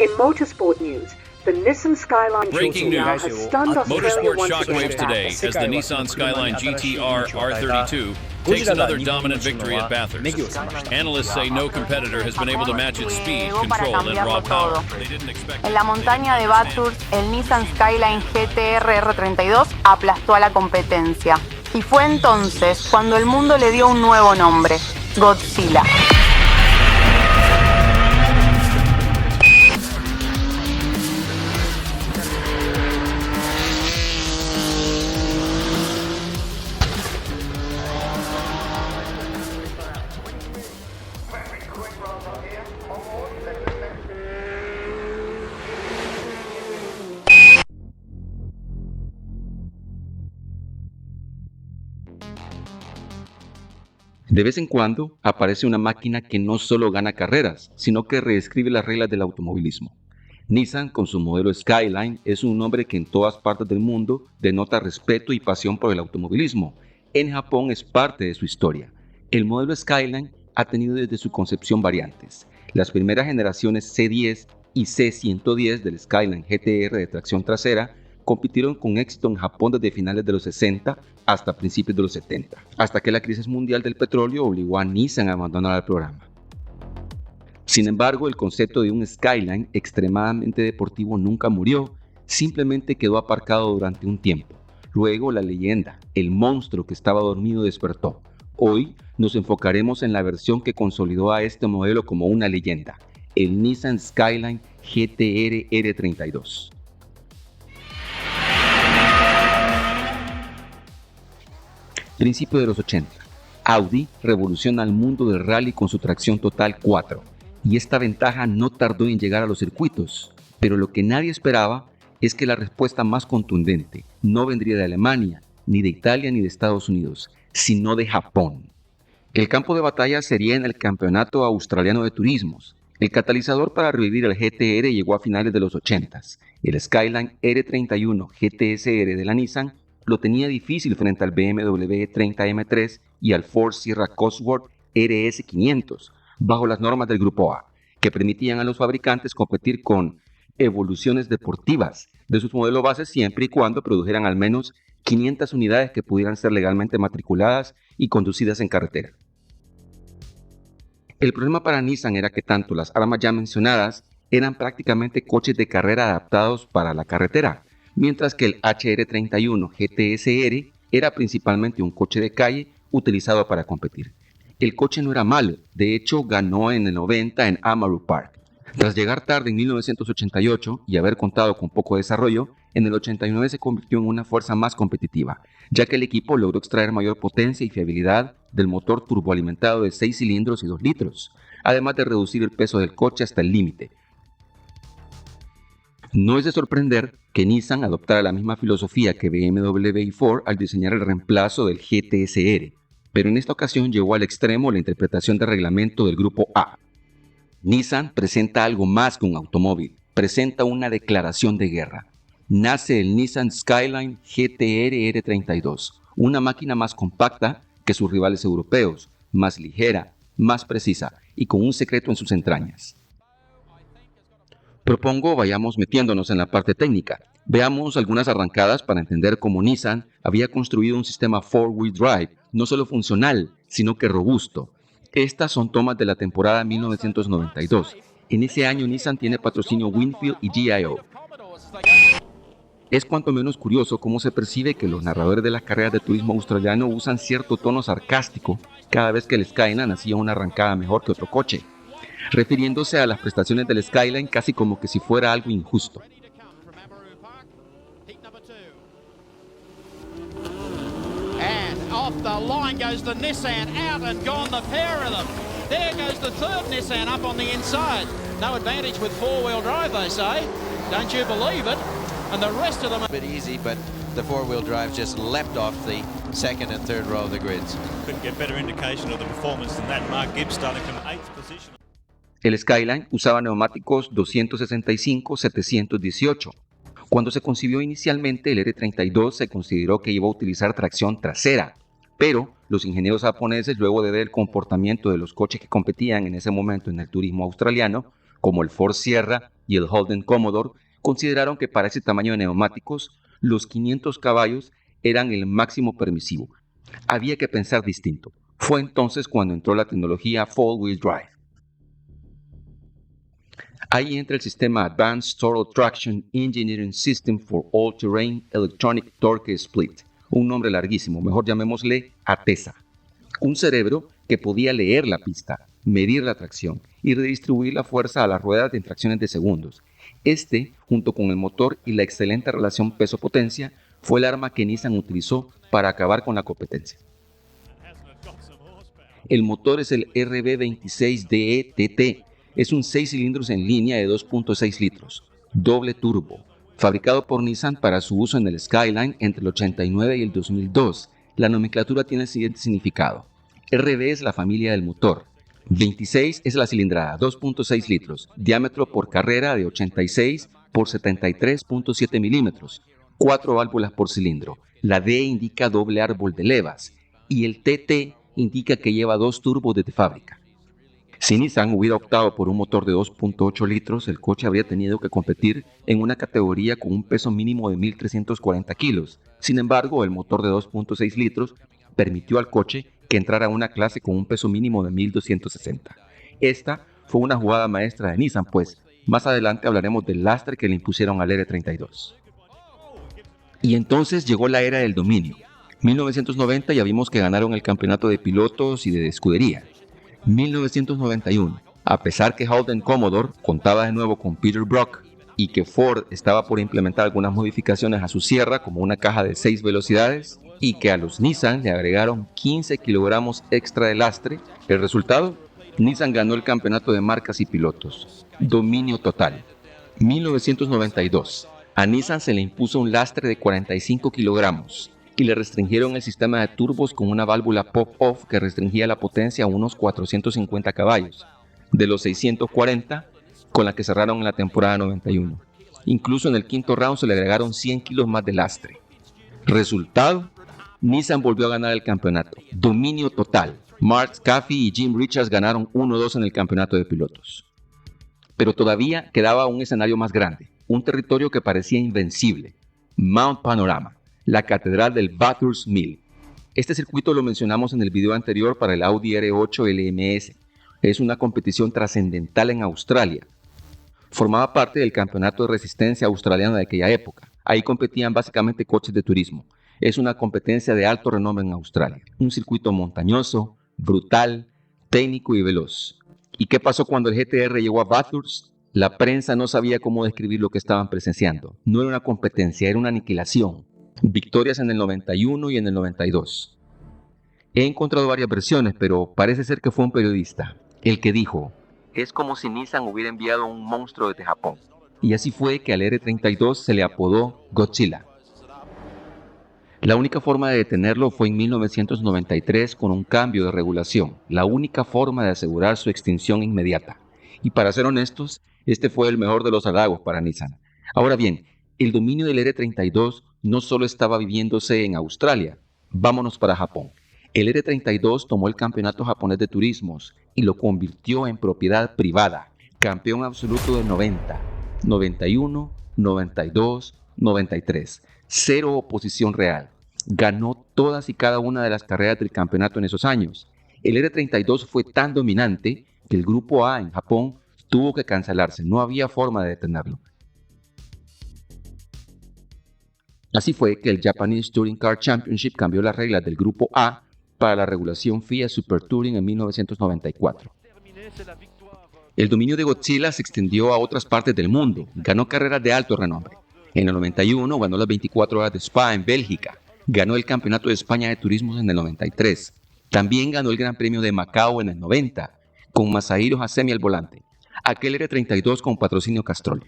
In motorsport news, the Nissan Skyline Breaking GT-R news. has stunned Australia Motorsport once shockwaves again. today as the Nissan Skyline GT-R R32 takes another dominant victory at Bathurst. Analysts say no competitor has been able to match its speed, control, and raw power. They didn't expect En la montaña de Bathurst, el Nissan Skyline GT-R R32 aplastó a la competencia. Y fue entonces cuando el mundo le dio un nuevo nombre, Godzilla. De vez en cuando aparece una máquina que no solo gana carreras, sino que reescribe las reglas del automovilismo. Nissan, con su modelo Skyline, es un nombre que en todas partes del mundo denota respeto y pasión por el automovilismo. En Japón es parte de su historia. El modelo Skyline ha tenido desde su concepción variantes. Las primeras generaciones C10 y C110 del Skyline GT-R de tracción trasera compitieron con éxito en Japón desde finales de los 60 hasta principios de los 70, hasta que la crisis mundial del petróleo obligó a Nissan a abandonar el programa. Sin embargo, el concepto de un Skyline extremadamente deportivo nunca murió, simplemente quedó aparcado durante un tiempo. Luego la leyenda, el monstruo que estaba dormido, despertó. Hoy nos enfocaremos en la versión que consolidó a este modelo como una leyenda, el Nissan Skyline GT-R R32. Principio de los 80. Audi revoluciona el mundo del rally con su tracción total 4, y esta ventaja no tardó en llegar a los circuitos, pero lo que nadie esperaba es que la respuesta más contundente no vendría de Alemania, ni de Italia, ni de Estados Unidos, sino de Japón. El campo de batalla sería en el Campeonato Australiano de Turismos. El catalizador para revivir el GT-R llegó a finales de los 80. El Skyline R31 GTSR de la Nissan lo tenía difícil frente al BMW 30 M3 y al Ford Sierra Cosworth RS500, bajo las normas del Grupo A, que permitían a los fabricantes competir con evoluciones deportivas de sus modelos bases siempre y cuando produjeran al menos 500 unidades que pudieran ser legalmente matriculadas y conducidas en carretera. El problema para Nissan era que tanto las armas ya mencionadas eran prácticamente coches de carrera adaptados para la carretera, mientras que el HR31 GTSR era principalmente un coche de calle utilizado para competir. El coche no era malo, de hecho ganó en el 90 en Amaru Park. Tras llegar tarde en 1988 y haber contado con poco desarrollo, en el 89 se convirtió en una fuerza más competitiva, ya que el equipo logró extraer mayor potencia y fiabilidad del motor turboalimentado de 6 cilindros y 2 litros, además de reducir el peso del coche hasta el límite. No es de sorprender que Nissan adoptara la misma filosofía que BMW y Ford al diseñar el reemplazo del GTSR, pero en esta ocasión llevó al extremo la interpretación del reglamento del Grupo A. Nissan presenta algo más que un automóvil, presenta una declaración de guerra. Nace el Nissan Skyline GT-R R32, una máquina más compacta que sus rivales europeos, más ligera, más precisa y con un secreto en sus entrañas. Propongo vayamos metiéndonos en la parte técnica. Veamos algunas arrancadas para entender cómo Nissan había construido un sistema 4-wheel drive, no solo funcional, sino que robusto. Estas son tomas de la temporada 1992. En ese año Nissan tiene patrocinio Winfield y GIO. Es cuanto menos curioso cómo se percibe que los narradores de las carreras de turismo australiano usan cierto tono sarcástico cada vez que el Skyline hacía una arrancada mejor que otro coche, refiriéndose a las prestaciones del Skyline casi como que si fuera algo injusto. Off the line goes the Nissan, out and gone the pair of them. There goes the third Nissan up on the inside. No advantage with four-wheel drive, they say. Don't you believe it? And the rest of them A bit easy, but the four-wheel drive just leapt off the second and third row of the grids. Couldn't get better indication of the performance than that. Mark Gibbs starting from 8th position. El Skyline usaba neumáticos 265-718. Cuando se concibió inicialmente el R32 se consideró que iba a utilizar tracción trasera, pero los ingenieros japoneses, luego de ver el comportamiento de los coches que competían en ese momento en el turismo australiano, como el Ford Sierra, y el Holden Commodore consideraron que para ese tamaño de neumáticos, los 500 caballos eran el máximo permisivo. Había que pensar distinto. Fue entonces cuando entró la tecnología Four-Wheel Drive. Ahí entra el sistema Advanced Total Traction Engineering System for All-Terrain Electronic Torque Split, un nombre larguísimo, mejor llamémosle ATESA. Un cerebro que podía leer la pista, medir la tracción y redistribuir la fuerza a las ruedas en fracciones de segundos. Este, junto con el motor y la excelente relación peso-potencia, fue el arma que Nissan utilizó para acabar con la competencia. El motor es el RB26DE TT. Es un 6 cilindros en línea de 2.6 litros, doble turbo, fabricado por Nissan para su uso en el Skyline entre el 89 y el 2002. La nomenclatura tiene el siguiente significado. RB es la familia del motor. 26 es la cilindrada, 2.6 litros, diámetro por carrera de 86 por 73.7 milímetros, 4 válvulas por cilindro. La D indica doble árbol de levas y el TT indica que lleva 2 turbos desde fábrica. Si Nissan hubiera optado por un motor de 2.8 litros, el coche habría tenido que competir en una categoría con un peso mínimo de 1.340 kilos. Sin embargo, el motor de 2.6 litros permitió al coche que entrara a una clase con un peso mínimo de 1.260. Esta fue una jugada maestra de Nissan, pues más adelante hablaremos del lastre que le impusieron al R32. Y entonces llegó la era del dominio. 1990 ya vimos que ganaron el campeonato de pilotos y de escudería. 1991, a pesar que Holden Commodore contaba de nuevo con Peter Brock y que Ford estaba por implementar algunas modificaciones a su sierra como una caja de 6 velocidades y que a los Nissan le agregaron 15 kilogramos extra de lastre, el resultado, Nissan ganó el campeonato de marcas y pilotos. Dominio total. 1992, a Nissan se le impuso un lastre de 45 kilogramos. Y le restringieron el sistema de turbos con una válvula pop-off que restringía la potencia a unos 450 caballos, de los 640 con la que cerraron en la temporada 91. Incluso en el quinto round se le agregaron 100 kilos más de lastre. Resultado, Nissan volvió a ganar el campeonato. Dominio total. Mark Caffey y Jim Richards ganaron 1-2 en el campeonato de pilotos. Pero todavía quedaba un escenario más grande, un territorio que parecía invencible, Mount Panorama, la catedral del Bathurst Mill. Este circuito lo mencionamos en el video anterior para el Audi R8 LMS. Es una competición trascendental en Australia. Formaba parte del campeonato de resistencia australiano de aquella época. Ahí competían básicamente coches de turismo. Es una competencia de alto renombre en Australia. Un circuito montañoso, brutal, técnico y veloz. ¿Y qué pasó cuando el GTR llegó a Bathurst? La prensa no sabía cómo describir lo que estaban presenciando. No era una competencia, era una aniquilación. Victorias en el 91 y en el 92. He encontrado varias versiones, pero parece ser que fue un periodista el que dijo: es como si Nissan hubiera enviado un monstruo desde Japón. Y así fue que al R32 se le apodó Godzilla. La única forma de detenerlo fue en 1993 con un cambio de regulación, la única forma de asegurar su extinción inmediata. Y para ser honestos, este fue el mejor de los halagos para Nissan. Ahora bien, el dominio del R32 no solo estaba viviéndose en Australia. Vámonos para Japón. El R32 tomó el campeonato japonés de turismos y lo convirtió en propiedad privada. Campeón absoluto de 90, 91, 92, 93. Cero oposición real. Ganó todas y cada una de las carreras del campeonato en esos años. El R32 fue tan dominante que el grupo A en Japón tuvo que cancelarse. No había forma de detenerlo. Así fue que el Japanese Touring Car Championship cambió las reglas del Grupo A para la regulación FIA Super Touring en 1994. El dominio de Godzilla se extendió a otras partes del mundo. Ganó carreras de alto renombre. En el 91 ganó las 24 horas de Spa en Bélgica. Ganó el Campeonato de España de Turismos en el 93. También ganó el Gran Premio de Macao en el 90, con Masahiro Hasemi al volante. Aquel R32 con patrocinio Castrol.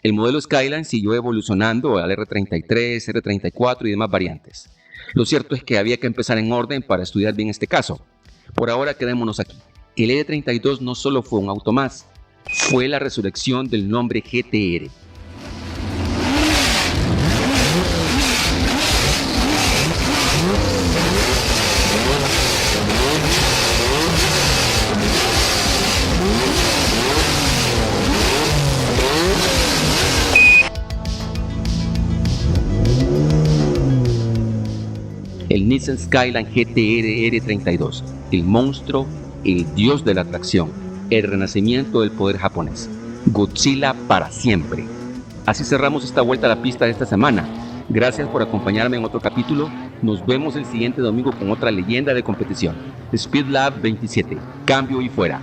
El modelo Skyline siguió evolucionando al R33, R34 y demás variantes. Lo cierto es que había que empezar en orden para estudiar bien este caso. Por ahora quedémonos aquí. El R32 no solo fue un auto más, fue la resurrección del nombre GTR. El Nissan Skyline GT-R R32, el monstruo, el dios de la atracción, el renacimiento del poder japonés. Godzilla para siempre. Así cerramos esta vuelta a la pista de esta semana. Gracias por acompañarme en otro capítulo. Nos vemos el siguiente domingo con otra leyenda de competición. Speed Lab 27. Cambio y fuera.